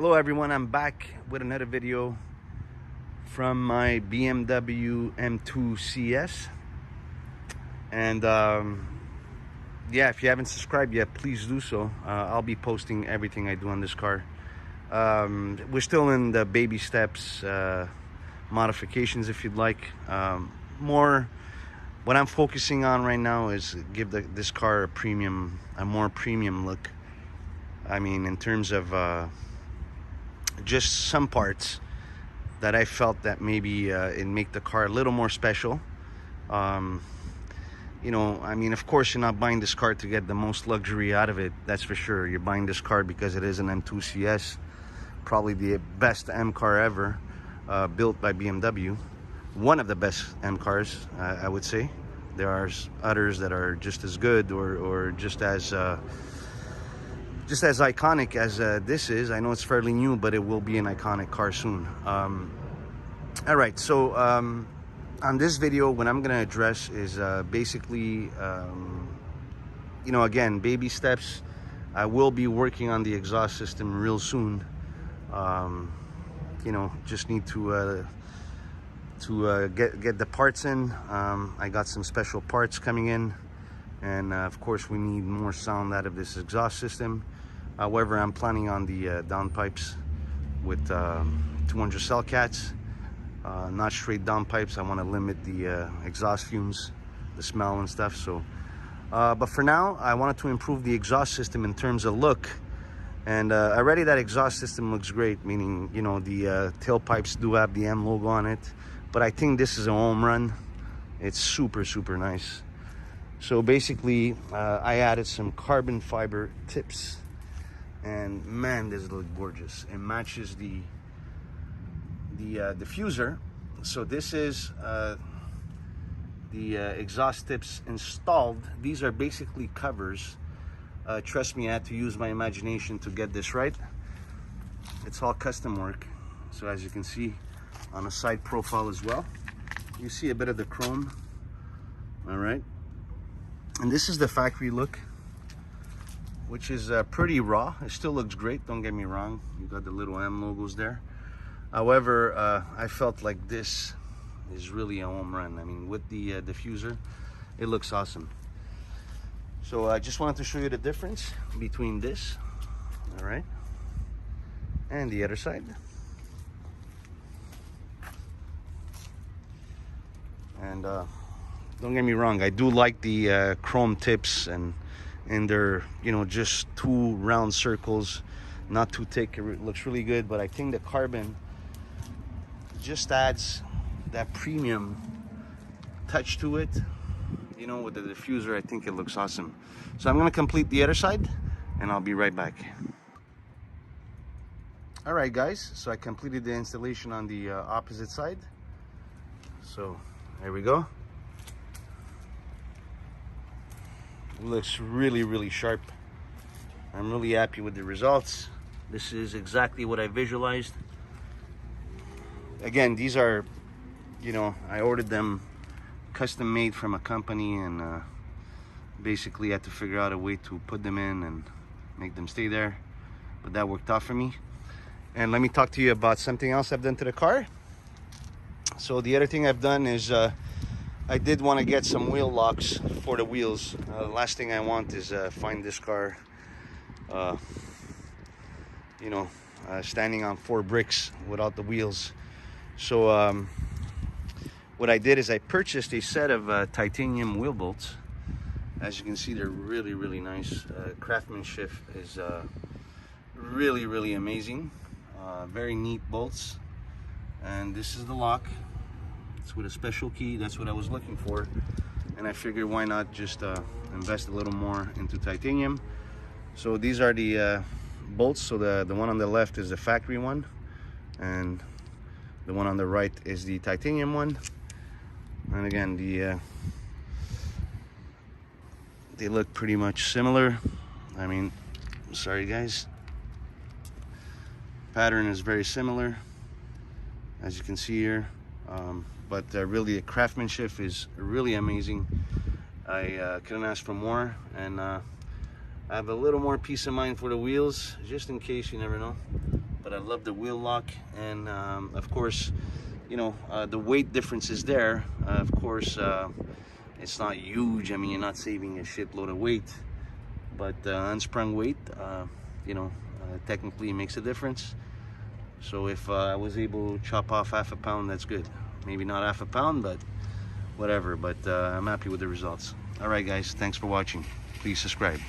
Hello everyone, I'm back with another video from my BMW M2CS. And yeah, if you haven't subscribed yet, please do so. I'll be posting everything I do on this car. We're still in the baby steps, modifications if you'd like. What I'm focusing on right now is give this car a more premium look. I mean, in terms of just some parts that I felt that maybe it make the car a little more special. You know, I mean, of course you're not buying this car to get the most luxury out of it, that's for sure. You're buying this car because it is an M2CS, probably the best M car ever, built by BMW. One of the best M cars, I would say. There are others that are just as good or just as iconic as this is. I know it's fairly new, but it will be an iconic car soon. All right, so on this video, what I'm going to address is basically, you know, again, baby steps. I will be working on the exhaust system real soon. You know, just need to get the parts in. I got some special parts coming in, and of course we need more sound out of this exhaust system. However, I'm planning on the downpipes with 200 cell cats, not straight downpipes. I want to limit the exhaust fumes, the smell and stuff. So but for now, I wanted to improve the exhaust system in terms of look. And already that exhaust system looks great, meaning, you know, the tailpipes do have the M logo on it. But I think this is a home run. It's super nice. So basically, I added some carbon fiber tips. And man, this looks gorgeous. It matches the diffuser. So this is the exhaust tips installed. These are basically covers. Trust me, I had to use my imagination to get this right. It's all custom work. So as you can see on a side profile as well, you see a bit of the chrome. All right, and this is the factory look, which is pretty raw. It still looks great, don't get me wrong. You got the little M logos there. However, I felt like this is really a home run. I mean, with the diffuser, it looks awesome. So I just wanted to show you the difference between this, all right, and the other side. And don't get me wrong, I do like the chrome tips, and they're, you know, just two round circles, not too thick. It looks really good, but I think the carbon just adds that premium touch to it. You know, with the diffuser, I think it looks awesome. So I'm gonna complete the other side and I'll be right back. All right guys, so I completed the installation on the opposite side. So there we go. It looks really sharp. I'm really happy with the results. This is exactly what I visualized. Again, these are, you know, I ordered them custom made from a company, and basically had to figure out a way to put them in and make them stay there, but that worked out for me. And let me talk to you about something else I've done to the car. So the other thing I've done is I did want to get some wheel locks for the wheels. Last thing I want is find this car you know, standing on 4 bricks without the wheels. So what I did is I purchased a set of titanium wheel bolts. As you can see, they're really nice. Craftsmanship is really amazing. Very neat bolts. And this is the lock. It's with a special key. That's what I was looking for. And I figured, why not just invest a little more into titanium. So these are the bolts. So the one on the left is the factory one, and the one on the right is the titanium one. And again, they look pretty much similar. I mean, sorry guys, pattern is very similar, as you can see here. But really, the craftsmanship is really amazing. I couldn't ask for more, and I have a little more peace of mind for the wheels, just in case, you never know. but I love the wheel lock. And of course, you know, the weight difference is there. Of course, it's not huge. I mean, you're not saving a shitload of weight, but unsprung weight, you know, technically makes a difference. So if I was able to chop off half a pound, that's good. Maybe not half a pound, but whatever. But I'm happy with the results. All right, guys, thanks for watching. Please subscribe.